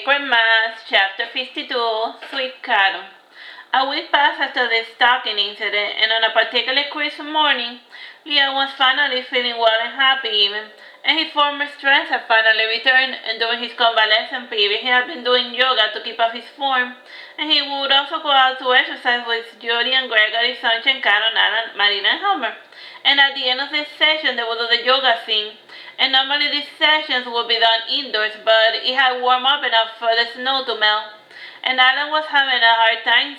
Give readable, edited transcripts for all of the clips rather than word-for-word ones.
Sacred Mass, Chapter 52, Sweet Caron. A week passed after the stalking incident, and on a particularly crisp morning, Leon was finally feeling well and happy even, and his former strength had finally returned, and during his convalescent period he had been doing yoga to keep up his form, and he would also go out to exercise with Julian, Gregory, Sunshine, Caron, Allan, Marina, and Helmer. And at the end of this session, they would do the yoga thing. And normally these sessions would be done indoors, but it had warmed up enough for the snow to melt. And Allan was having a hard time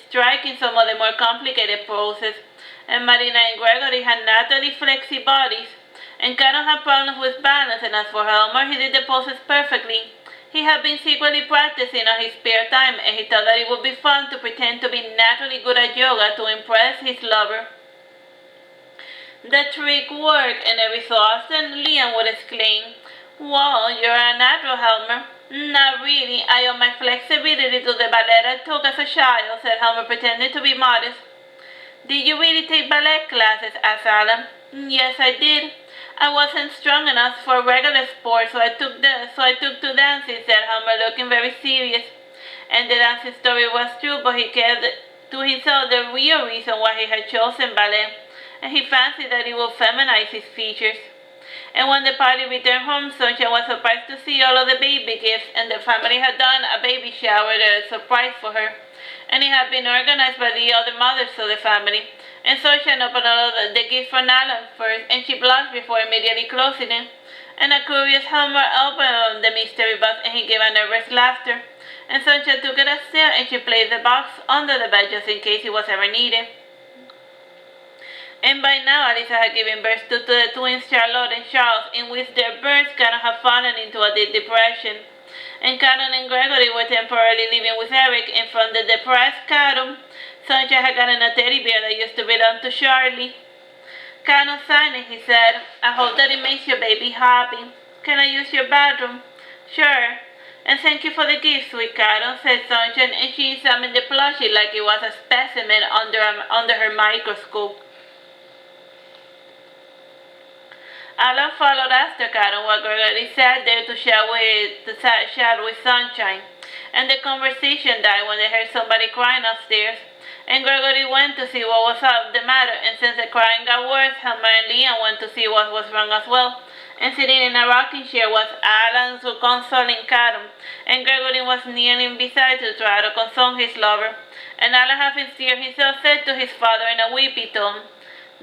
striking some of the more complicated poses. And Marina and Gregory had naturally flexy bodies. And Caron had problems with balance, and as for Helmer, he did the poses perfectly. He had been secretly practicing on his spare time, and he thought that it would be fun to pretend to be naturally good at yoga to impress his lover. The trick worked, and every so often Leon would exclaim, "Well, you're a natural, Helmer." "Not really. I owe my flexibility to the ballet I took as a child," said Helmer, pretending to be modest. "Did you really take ballet classes?" asked Allan. "Yes, I did. I wasn't strong enough for regular sports, so I took to dancing," said Helmer, looking very serious. And the dancing story was true, but he kept to himself the real reason why he had chosen ballet, and he fancied that it would feminize his features. And when the party returned home, Sunshine was surprised to see all of the baby gifts, and the family had done a baby shower as a surprise for her. And it had been organized by the other mothers of the family. And Sunshine opened all of the gifts from Allan first, and she blushed before immediately closing it. And a curious Helmer opened the mystery box, and he gave a nervous laughter. And Sunshine took it as still, and she placed the box under the bed just in case it was ever needed. And by now, Alisa had given birth to the twins Charlotte and Charles, in which their births Caron had fallen into a deep depression. And Caron and Gregory were temporarily living with Eric, and from the depressed Caron, Sunshine had gotten a teddy bear that used to belong to Charlie. Caron signed it, he said. "I hope that it makes your baby happy. Can I use your bathroom?" "Sure. And thank you for the gift, sweet Caron," said Sunshine, and she examined the plushie like it was a specimen under her microscope. Allan followed after Caron while Gregory sat there to chat with Sunshine, and the conversation died when they heard somebody crying upstairs. And Gregory went to see what was the matter, and since the crying got worse, Helmer and Leon went to see what was wrong as well. And sitting in a rocking chair was Allan consoling Caron, and Gregory was kneeling beside to try to console his lover. And Allan, having steered himself, said to his father in a weepy tone,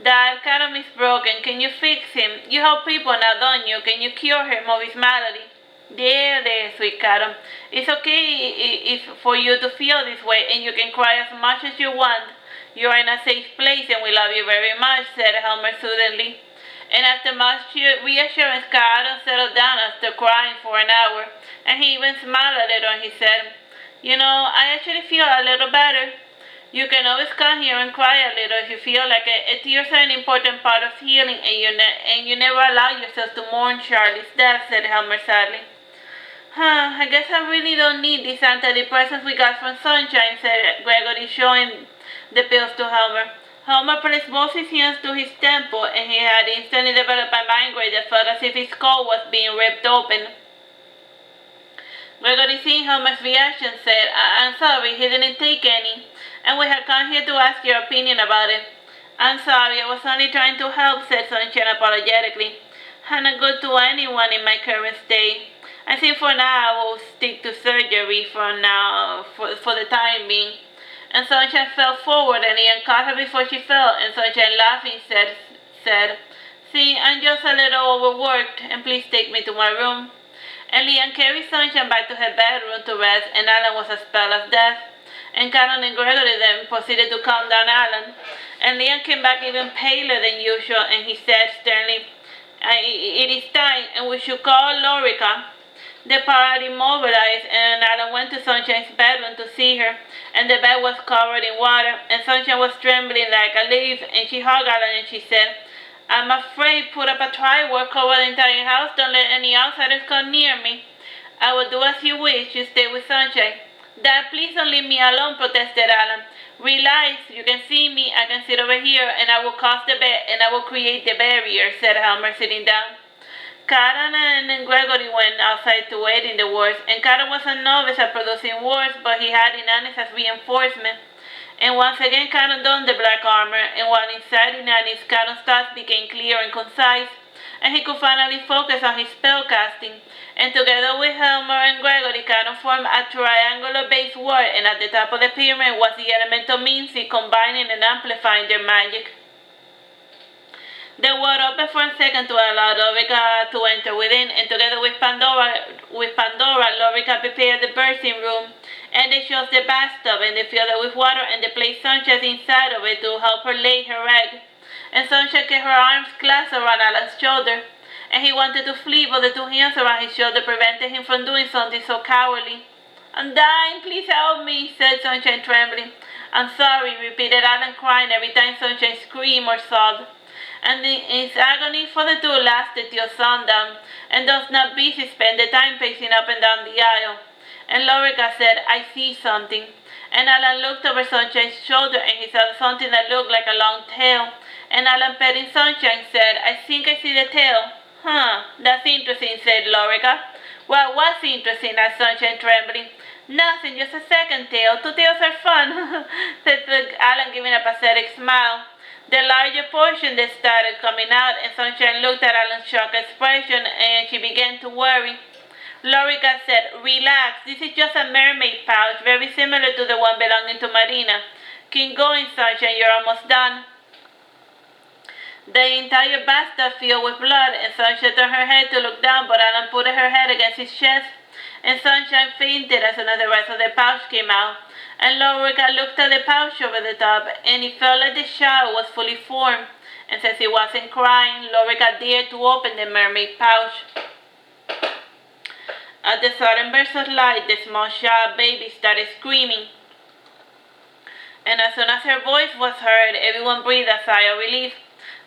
"Dad, Caron is broken. Can you fix him? You help people now, don't you? Can you cure him of his malady?" There, sweet Caron. It's okay for you to feel this way, and you can cry as much as you want. You're in a safe place, and we love you very much," said Helmer soothingly. And after much reassurance, Caron settled down after crying for an hour, and he even smiled a little, and he said, "You know, I actually feel a little better. You can always come here and cry a little if you feel like it. Tears are an important part of healing, and you never allow yourself to mourn Charlie's death," said Helmer sadly. I guess I really don't need these antidepressants we got from Sunshine," said Gregory, showing the pills to Helmer. Helmer placed both his hands to his temple, and he had instantly developed a migraine that felt as if his skull was being ripped open. Gregory, seeing Helmer's reaction, said, "I'm sorry, he didn't take any, and we had come here to ask your opinion about it." "I'm sorry, I was only trying to help," said Sunshine apologetically. "I'm not good to anyone in my current state. I think for now I will stick to surgery for the time being." And Sunshine fell forward, and Leon caught her before she fell, and Sunshine, laughing, said, "See, I'm just a little overworked, and please take me to my room." And Leon carried Sunshine back to her bedroom to rest, and Allan was as pale as death. And Caron and Gregory then proceeded to calm down Allan. And Leon came back even paler than usual, and he said sternly, "It is time, and we should call Lorica." The party mobilized, and Allan went to Sunshine's bedroom to see her, and the bed was covered in water, and Sunshine was trembling like a leaf, and she hugged Allan and she said, "I'm afraid. Put up a tripod, cover the entire house, don't let any outsiders come near me." "I will do as you wish. You stay with Sunshine." "Dad, please don't leave me alone," protested Allan. "Relax, you can see me, I can sit over here, and I will cause the bed, and I will create the barrier," said Helmer, sitting down. Caron and Gregory went outside to wait in the wars, and Caron was a novice at producing words, but he had Inanis as reinforcement. And once again Caron donned the black armor, and while inside Inanis, Caron's thoughts became clear and concise, and he could finally focus on his spellcasting. And together with Helmer and Gregory, Caron formed a triangular-based word, and at the top of the pyramid was the elemental means combining and amplifying their magic. The word opened for a second to allow Lorica to enter within, and together with Pandora, Lorica prepared the birthing room, and they chose the bathtub, and they filled it with water, and they placed Sunshine inside of it to help her lay her egg. And Sunshine kept her arms clasped around Allan's shoulder, and he wanted to flee, but the two hands around his shoulder prevented him from doing something so cowardly. "I'm dying, please help me," said Sunshine, trembling. "I'm sorry," repeated Allan, crying every time Sunshine screamed or sobbed. And his agony for the two lasted till sundown, and those not busy spent the time pacing up and down the aisle. And Lorica said, "I see something." And Allan looked over Sunshine's shoulder, and he saw something that looked like a long tail. And Allan, petting Sunshine, said, "I think I see the tail." "Huh, that's interesting," said Lorica. "Well, what's interesting?" asked Sunshine, trembling. "Nothing, just a second tail. Two tails are fun," said Allan, giving a pathetic smile. The larger portion that started coming out, and Sunshine looked at Allan's shocked expression, and she began to worry. Lorica said, "Relax, this is just a mermaid pouch, very similar to the one belonging to Marina. Keep going, Sunshine, you're almost done." The entire bathtub filled with blood, and Sunshine turned her head to look down, but Allan put her head against his chest, and Sunshine fainted as soon as the rest of the pouch came out. And Lorica looked at the pouch over the top, and it felt like the child was fully formed. And since he wasn't crying, Lorica dared to open the mermaid pouch. At the sudden burst of light, the small child baby started screaming. And as soon as her voice was heard, everyone breathed a sigh of relief.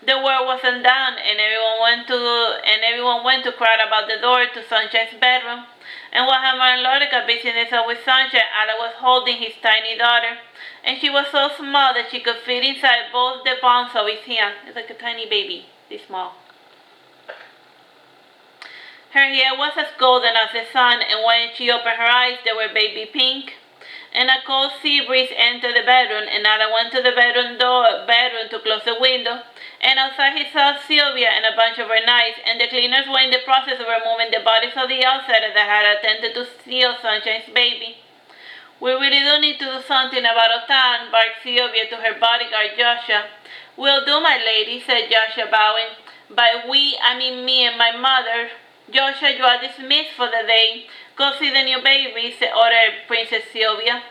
The world wasn't down, and everyone went to crowd about the door to Sunshine's bedroom. And while Helmer and Lorica busied themselves with Sunshine, Allan was holding his tiny daughter, and she was so small that she could fit inside both the palms of his hand. It's like a tiny baby, this small. Her hair was as golden as the sun, and when she opened her eyes, they were baby pink. And a cold sea breeze entered the bedroom, and Allan went to the bedroom to close the window. And outside he saw Sylvia and a bunch of her knights, and the cleaners were in the process of removing the bodies of the outsiders that had attempted to steal Sunshine's baby. "We really do need to do something about Otan," barked Sylvia to her bodyguard Joshua. "Will do, my lady," said Joshua, bowing. "By we, I mean me and my mother. Joshua, you are dismissed for the day. Go see the new baby," ordered Princess Sylvia.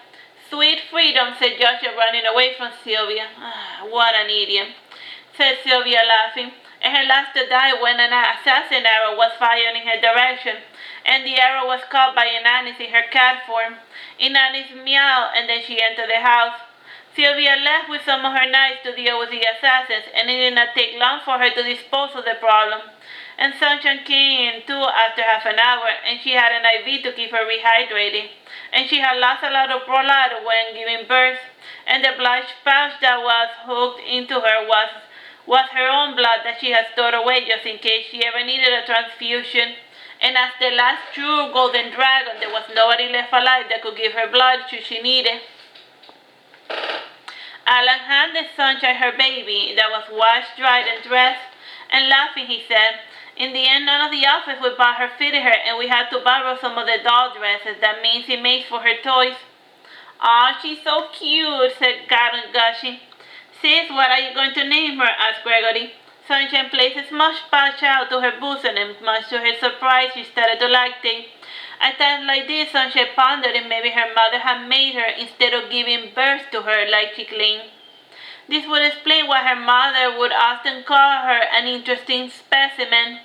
"Sweet freedom," said Joshua, running away from Sylvia. "What an idiot," said Sylvia, laughing. And her laughter died when an assassin arrow was fired in her direction, and the arrow was caught by Inanis in her cat form. Inanis meowed, and then she entered the house. Sylvia left with some of her knights to deal with the assassins, and it did not take long for her to dispose of the problem. And Sunshine came in too after half an hour, and she had an IV to keep her rehydrated. And she had lost a lot of blood when giving birth, and the blood pouch that was hooked into her was her own blood that she had stored away just in case she ever needed a transfusion. And as the last true golden dragon, there was nobody left alive that could give her blood should she need it. Allan handed Sunshine her baby that was washed, dried, and dressed, and laughing he said, "In the end, none of the outfits we bought her fitted her, and we had to borrow some of the doll dresses that Mincy made for her toys." "Aw, she's so cute," said Caron, gushing. "Sis, what are you going to name her?" asked Gregory. Sunshine placed a small pouch out to her bosom, and much to her surprise, she started to lactate. At times like this, Sunshine pondered if maybe her mother had made her instead of giving birth to her like she claimed. This would explain why her mother would often call her an interesting specimen.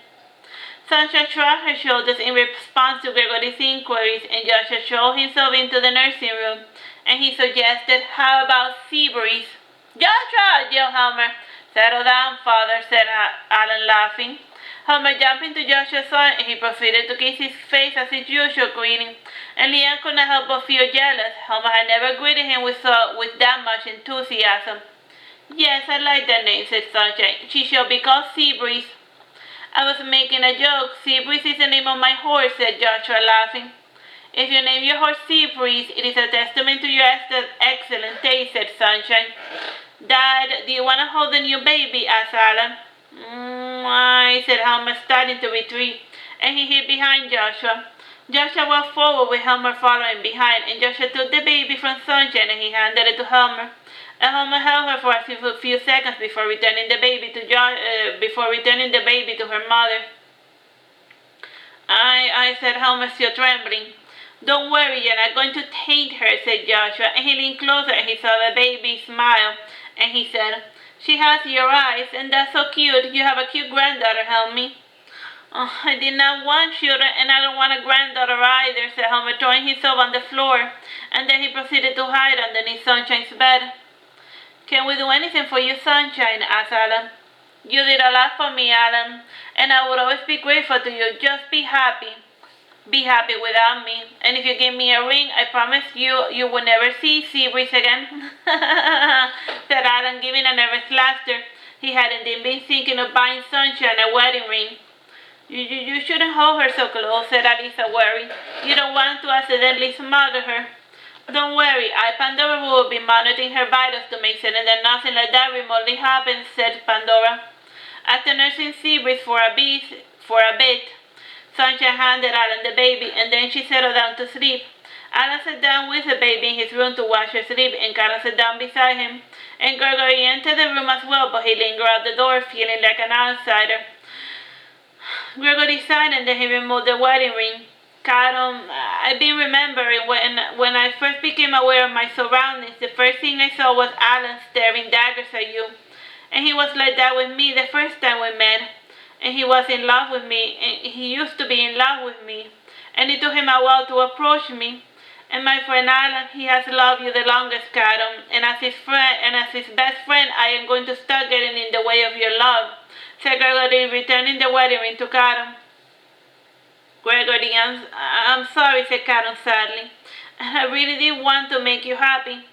Sunshine shrugged her shoulders in response to Gregory's inquiries, and Joshua showed himself into the nursing room, and he suggested, "How about sea breeze?" "Joshua!" yelled Helmer. "Settle down, father," said Allan, laughing. Helmer jumped into Joshua's arms, and he proceeded to kiss his face as his usual greeting, and Leanne could not help but feel jealous. Helmer had never greeted him with that much enthusiasm. "Yes, I like that name," said Sunshine. "She shall be called Sea Breeze." I was making a joke. Seabreeze is the name of my horse, said Joshua, laughing. If you name your horse Seabreeze, it is a testament to your excellent taste, said Sunshine. Dad, do you want to hold the new baby? Asked Allan. I said Helmer, starting to retreat, and he hid behind Joshua. Joshua walked forward with Helmer following behind, and Joshua took the baby from Sunshine and he handed it to Helmer. And Helmer held her for a few seconds before returning the baby to her mother. I said, Helmer, still trembling. Don't worry, you're not going to taint her, said Joshua, and he leaned closer and he saw the baby smile, and he said, she has your eyes, and that's so cute. You have a cute granddaughter, Helmy. Oh, I did not want children, and I don't want a granddaughter either, said Helmer, throwing himself on the floor, and then he proceeded to hide underneath Sunshine's bed. Can we do anything for you, Sunshine? Asked Allan. You did a lot for me, Allan, and I would always be grateful to you. Just be happy. Be happy without me. And if you give me a ring, I promise you will never see Seabreeze again, said Allan, giving a nervous laughter. He had indeed been thinking of buying Sunshine a wedding ring. You shouldn't hold her so close, said Alyssa, worried. You don't want to accidentally smother her. Don't worry, Pandora will be monitoring her vitals to make certain that nothing like that remotely happens, said Pandora. After nursing Seabreeze for a bit, Sunshine handed Allan the baby, and then she settled down to sleep. Allan sat down with the baby in his room to watch her sleep, and Caron sat down beside him. And Gregory entered the room as well, but he lingered at the door, feeling like an outsider. Gregory sighed, and then he removed the wedding ring. Caron, I've been remembering when I first became aware of my surroundings, the first thing I saw was Allan staring daggers at you. And he was like that with me the first time we met. And he was in love with me, and he used to be in love with me. And it took him a while to approach me. And my friend Allan, he has loved you the longest, Caron. And as his best friend, I am going to start getting in the way of your love, said Gregory, returning the wedding ring to Caron. Gregory, I'm sorry, said Caron sadly. And I really did want to make you happy.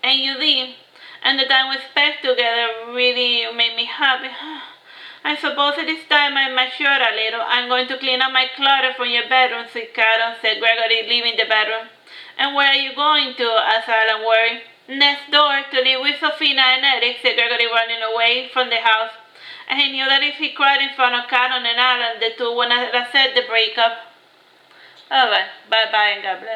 And you did. And the time we spent together really made me happy. I suppose it is time I matured a little. I'm going to clean up my clutter from your bedroom, said Caron, said Gregory, leaving the bedroom. And where are you going to? Asked Allan, worried. Next door, to live with Sophina and Eric, said Gregory, running away from the house. And he knew that if he cried in front of Caron and Allan, the two would not accept the breakup. Alright, bye-bye and God bless.